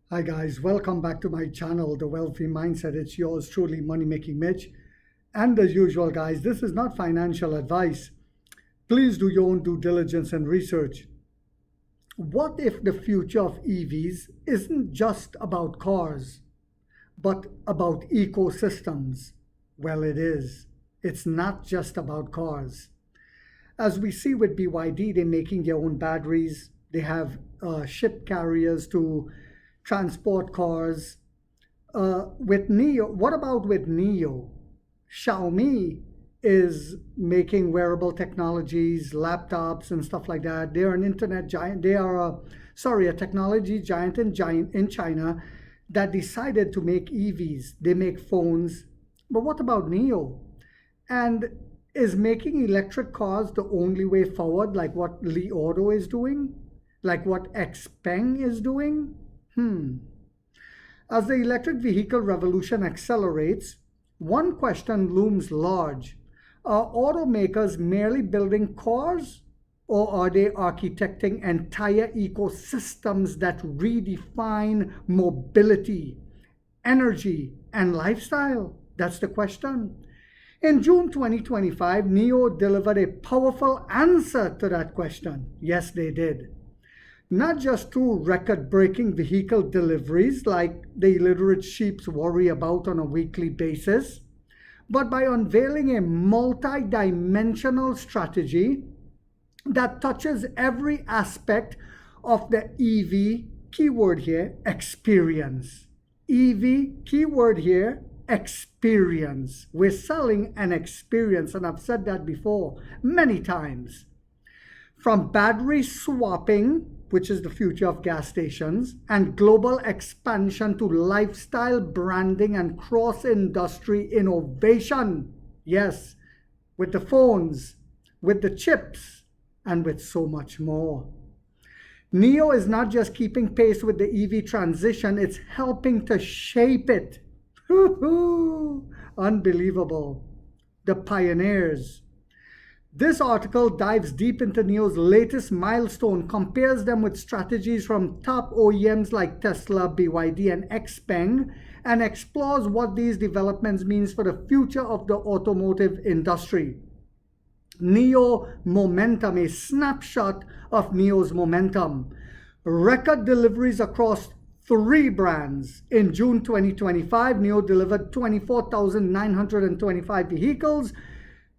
Hi guys, welcome back to my channel, The Wealthy Mindset. It's yours truly, Money Making Mitch. And as usual, guys, this is not financial advice. Please do your own due diligence and research. What if the future of EVs isn't just about cars, but about ecosystems? Well, it is. It's not just about cars. As we see with BYD, they're making their own batteries. They have ship carriers to transport cars. With NIO, what about with NIO? Xiaomi is making wearable technologies, laptops, and stuff like that. They're an internet giant. They are a technology giant in China that decided to make EVs. They make phones. But what about NIO? And is making electric cars the only way forward, like what Li Auto is doing? Like what XPeng is doing? As the electric vehicle revolution accelerates, one question looms large. Are automakers merely building cars, or are they architecting entire ecosystems that redefine mobility, energy, and lifestyle? That's the question. In June 2025, NIO delivered a powerful answer to that question. Yes, they did. Not just through record-breaking vehicle deliveries like the illiterate sheeps worry about on a weekly basis, but by unveiling a multi-dimensional strategy that touches every aspect of the EV, keyword here, experience. EV, keyword here, experience. We're selling an experience, and I've said that before many times. From battery swapping, which is the future of gas stations, and global expansion to lifestyle branding and cross-industry innovation. Yes, with the phones, with the chips, and with so much more. NIO is not just keeping pace with the EV transition, it's helping to shape it. Unbelievable. The pioneers. This article dives deep into NIO's latest milestone, compares them with strategies from top OEMs like Tesla, BYD, and XPeng, and explores what these developments means for the future of the automotive industry. NIO Momentum, a snapshot of NIO's momentum. Record deliveries across 3 brands. In June 2025, NIO delivered 24,925 vehicles,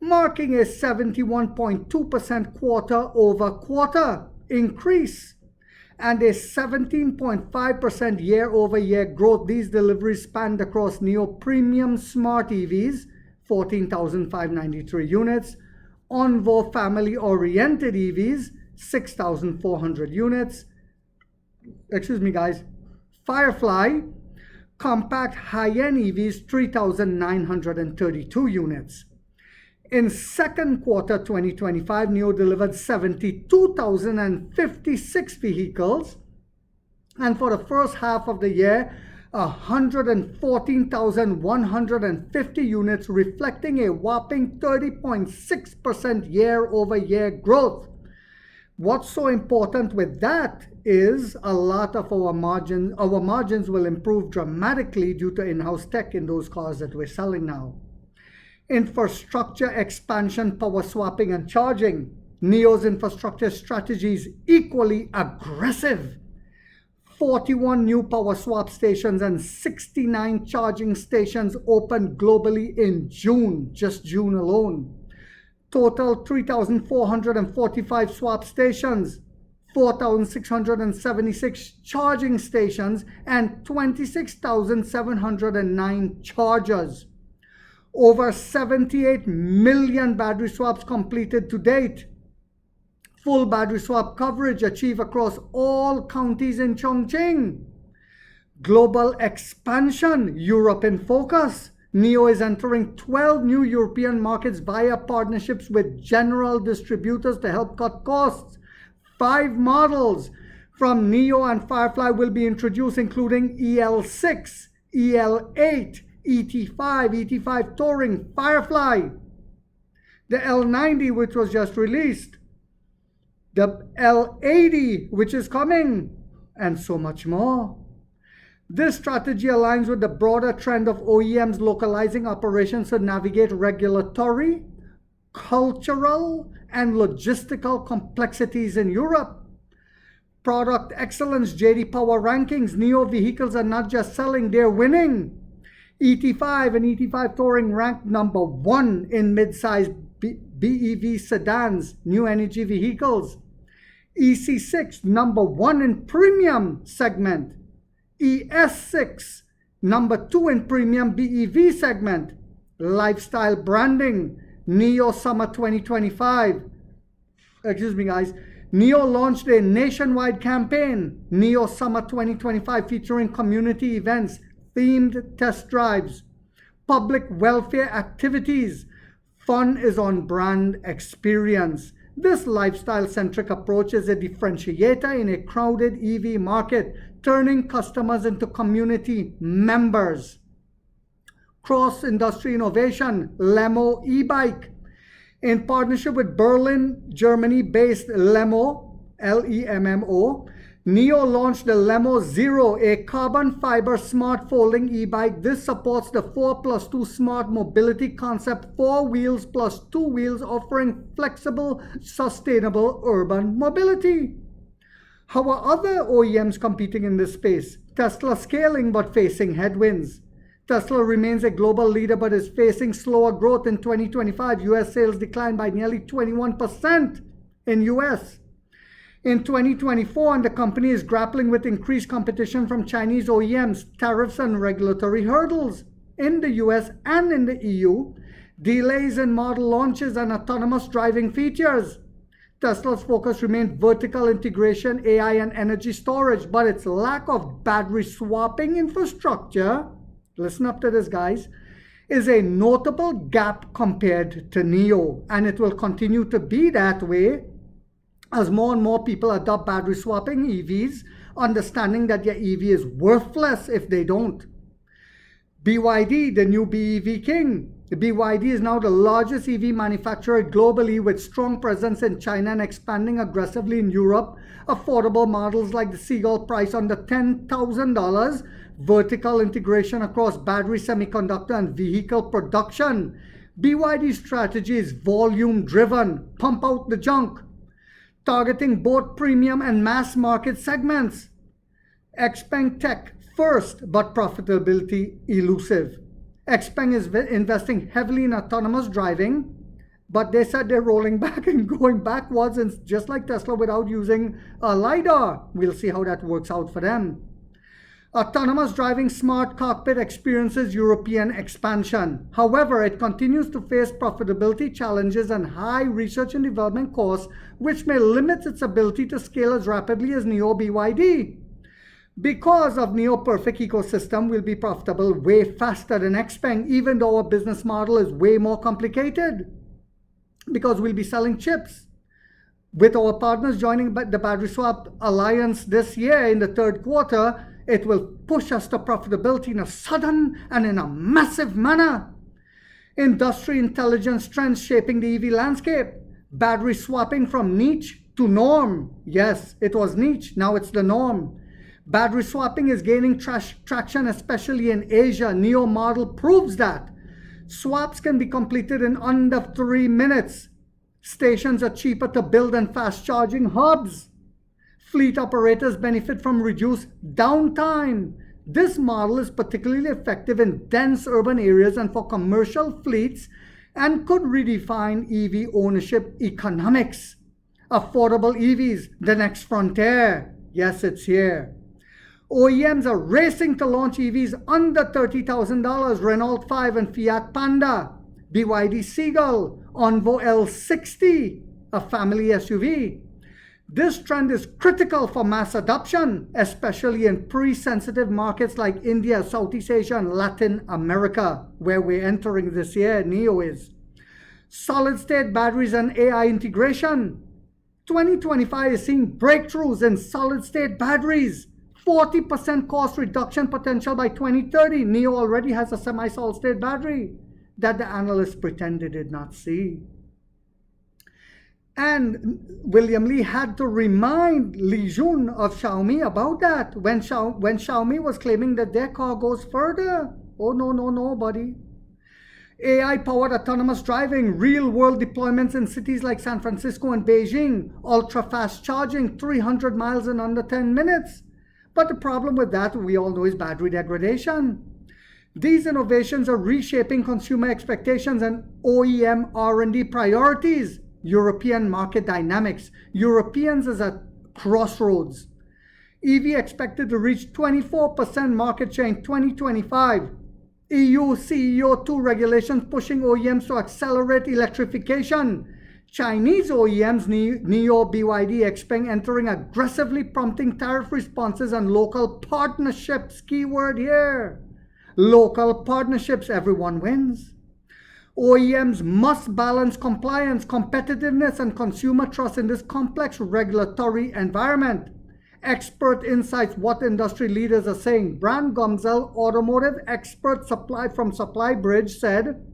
marking a 71.2% quarter-over-quarter increase and a 17.5% year-over-year growth. These deliveries spanned across NIO Premium Smart EVs, 14,593 units, Onvo family-oriented EVs, 6,400 units, Firefly compact high-end EVs, 3,932 units. In second quarter 2025, NIO delivered 72,056 vehicles, and for the first half of the year, 114,150 units, reflecting a whopping 30.6% year-over-year growth. What's so important with that is a lot of our margins will improve dramatically due to in-house tech in those cars that we're selling now. Infrastructure expansion, power swapping, and charging. NIO's infrastructure strategy is equally aggressive. 41 new power swap stations and 69 charging stations opened globally in June, just June alone. Total 3,445 swap stations, 4,676 charging stations, and 26,709 chargers. Over 78 million battery swaps completed to date. Full battery swap coverage achieved across all counties in Chongqing. Global expansion, Europe in focus. NIO is entering 12 new European markets via partnerships with general distributors to help cut costs. 5 models from NIO and Firefly will be introduced, including EL6, EL8, ET5, ET5 Touring, Firefly, the L90, which was just released, the L80, which is coming, and so much more. This strategy aligns with the broader trend of OEMs localizing operations to navigate regulatory, cultural, and logistical complexities in Europe. Product excellence JD Power rankings, NIO vehicles are not just selling, they're winning. ET5 and ET5 Touring ranked number 1 in mid-size BEV sedans, new energy vehicles. EC6 number 1 in premium segment. ES6 number 2 in premium BEV segment. Lifestyle branding, NIO Summer 2025. Excuse me, guys. NIO launched a nationwide campaign, NIO Summer 2025, featuring community events, themed test drives, public welfare activities. Fun is on brand experience. This lifestyle-centric approach is a differentiator in a crowded EV market, turning customers into community members. Cross-industry innovation, Lemo e-bike. In partnership with Berlin, Germany-based Lemo, L-E-M-M-O, NIO launched the Lemo Zero, a carbon fiber smart folding e-bike. This supports the 4+2 smart mobility concept, 4 wheels plus 2 wheels, offering flexible, sustainable urban mobility. How are other OEMs competing in this space? Tesla scaling but facing headwinds. Tesla remains a global leader but is facing slower growth in 2025. US sales declined by nearly 21% in US. In 2024, and the company is grappling with increased competition from Chinese OEMs, tariffs and regulatory hurdles in the US and in the EU, delays in model launches and autonomous driving features. Tesla's focus remained vertical integration, AI and energy storage, but its lack of battery swapping infrastructure, listen up to this guys, is a notable gap compared to NIO, and it will continue to be that way as more and more people adopt battery swapping EVs, understanding that your EV is worthless if they don't. BYD, the new BEV king. The BYD is now the largest EV manufacturer globally, with strong presence in China and expanding aggressively in Europe. Affordable models like the Seagull price under $10,000, vertical integration across battery, semiconductor, and vehicle production. BYD's strategy is volume driven, pump out the junk, targeting both premium and mass market segments. XPeng tech first, but profitability elusive. XPeng is investing heavily in autonomous driving, but they said they're rolling back and going backwards, and just like Tesla, without using a LiDAR. We'll see how that works out for them. Autonomous driving smart cockpit experiences European expansion. However, it continues to face profitability challenges and high research and development costs, which may limit its ability to scale as rapidly as NIO BYD. Because of NIO Perfect ecosystem, will be profitable way faster than XPeng, even though our business model is way more complicated, because we'll be selling chips. With our partners joining the Battery Swap Alliance this year in the third quarter, it will push us to profitability in a sudden and in a massive manner. Industry intelligence trends shaping the EV landscape. Battery swapping from niche to norm. Yes, it was niche, now it's the norm. Battery swapping is gaining traction, especially in Asia. NIO model proves that. Swaps can be completed in under 3 minutes. Stations are cheaper to build than fast charging hubs. Fleet operators benefit from reduced downtime. This model is particularly effective in dense urban areas and for commercial fleets, and could redefine EV ownership economics. Affordable EVs, the next frontier. Yes, it's here. OEMs are racing to launch EVs under $30,000. Renault 5 and Fiat Panda, BYD Seagull, Onvo L60, a family SUV. This trend is critical for mass adoption, especially in pre-sensitive markets like India, Southeast Asia, and Latin America, where we're entering this year, NIO is. Solid-state batteries and AI integration. 2025 is seeing breakthroughs in solid-state batteries. 40% cost reduction potential by 2030. NIO already has a semi-solid-state battery that the analysts pretend they did not see. And William Li had to remind Li Jun of Xiaomi about that when Xiaomi was claiming that their car goes further. Oh, no, no, no, buddy. AI-powered autonomous driving, real-world deployments in cities like San Francisco and Beijing, ultra-fast charging, 300 miles in under 10 minutes. But the problem with that, we all know, is battery degradation. These innovations are reshaping consumer expectations and OEM R&D priorities. European market dynamics. Europeans is at crossroads. EV expected to reach 24% market share in 2025. EU CEO2 regulations pushing OEMs to accelerate electrification. Chinese OEMs, NIO, BYD, XPeng entering aggressively, prompting tariff responses and local partnerships. Keyword here. Local partnerships, everyone wins. OEMs must balance compliance, competitiveness, and consumer trust in this complex regulatory environment. Expert insights, what industry leaders are saying. Brand Gomzel, automotive expert from Supply Bridge, said,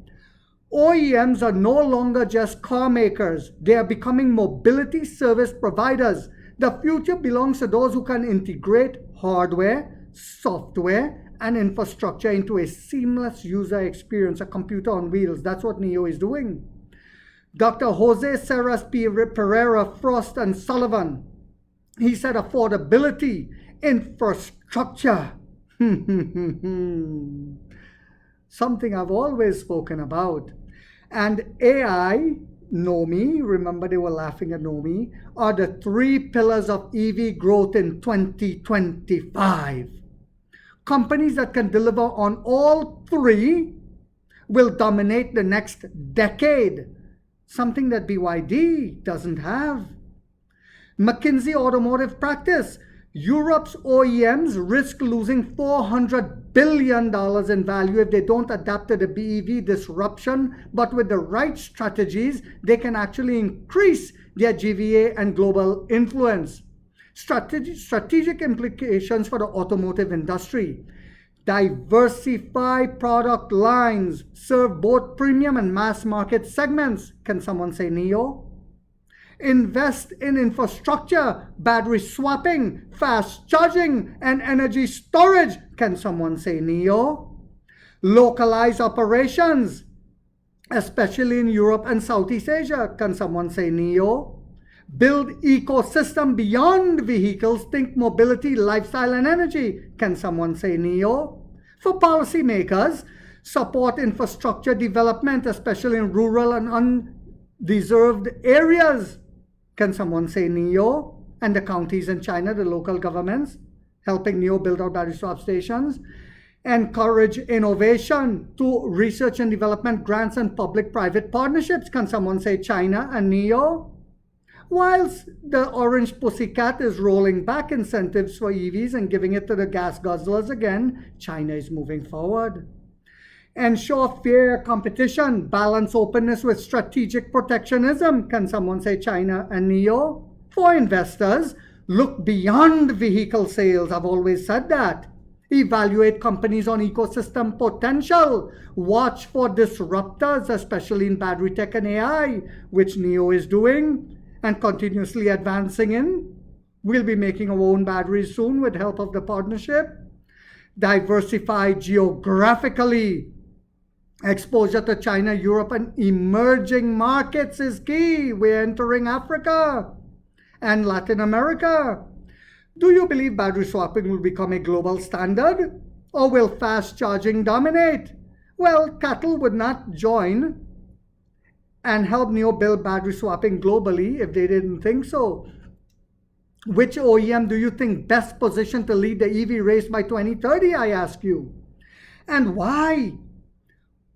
OEMs are no longer just car makers. They are becoming mobility service providers. The future belongs to those who can integrate hardware, software, and infrastructure into a seamless user experience, a computer on wheels. That's what NIO is doing. Dr. Jose Serras Pereira, Frost and Sullivan, he said affordability, infrastructure. Something I've always spoken about. And AI, NOMI, remember they were laughing at NOMI, are the three pillars of EV growth in 2025. Companies that can deliver on all three will dominate the next decade, something that BYD doesn't have. McKinsey Automotive Practice, Europe's OEMs risk losing $400 billion in value if they don't adapt to the BEV disruption, but with the right strategies, they can actually increase their GVA and global influence. Strategic implications for the automotive industry. Diversify product lines, serve both premium and mass market segments. Can someone say NIO? Invest in infrastructure, battery swapping, fast charging, and energy storage. Can someone say NIO? Localize operations, especially in Europe and Southeast Asia. Can someone say NIO? Build ecosystem beyond vehicles, think mobility, lifestyle, and energy. Can someone say NIO? For policymakers, support infrastructure development, especially in rural and undeserved areas. Can someone say NIO? And the counties in China, the local governments, helping NIO build out battery swap stations. Encourage innovation to research and development grants and public-private partnerships. Can someone say China and NIO? Whilst the orange pussycat is rolling back incentives for EVs and giving it to the gas guzzlers again, China is moving forward. Ensure fair competition, balance openness with strategic protectionism. Can someone say China and NIO? For investors, look beyond vehicle sales. I've always said that. Evaluate companies on ecosystem potential. Watch for disruptors, especially in battery tech and AI, which NIO is doing and continuously advancing in. We'll be making our own batteries soon with help of the partnership. Diversify geographically. Exposure to China, Europe, and emerging markets is key. We're entering Africa and Latin America. Do you believe battery swapping will become a global standard? Or will fast charging dominate? Well, CATL would not join and help NIO build battery swapping globally if they didn't think so. Which OEM do you think best positioned to lead the EV race by 2030, I ask you? And why?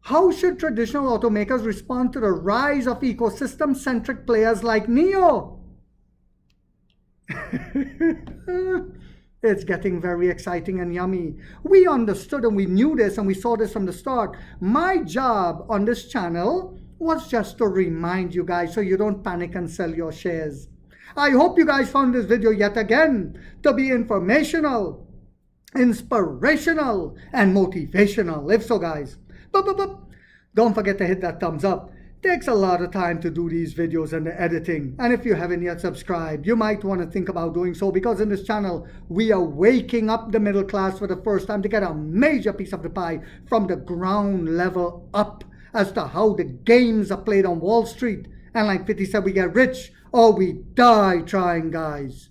How should traditional automakers respond to the rise of ecosystem-centric players like NIO? It's getting very exciting and yummy. We understood and we knew this and we saw this from the start. My job on this channel was just to remind you guys so you don't panic and sell your shares. I hope you guys found this video yet again to be informational, inspirational, and motivational. If so, guys, don't forget to hit that thumbs up. Takes a lot of time to do these videos and the editing, and if you haven't yet subscribed, you might want to think about doing so, because in this channel we are waking up the middle class for the first time to get a major piece of the pie from the ground level up as to how the games are played on Wall Street. And like 50 said, we get rich or we die trying, guys.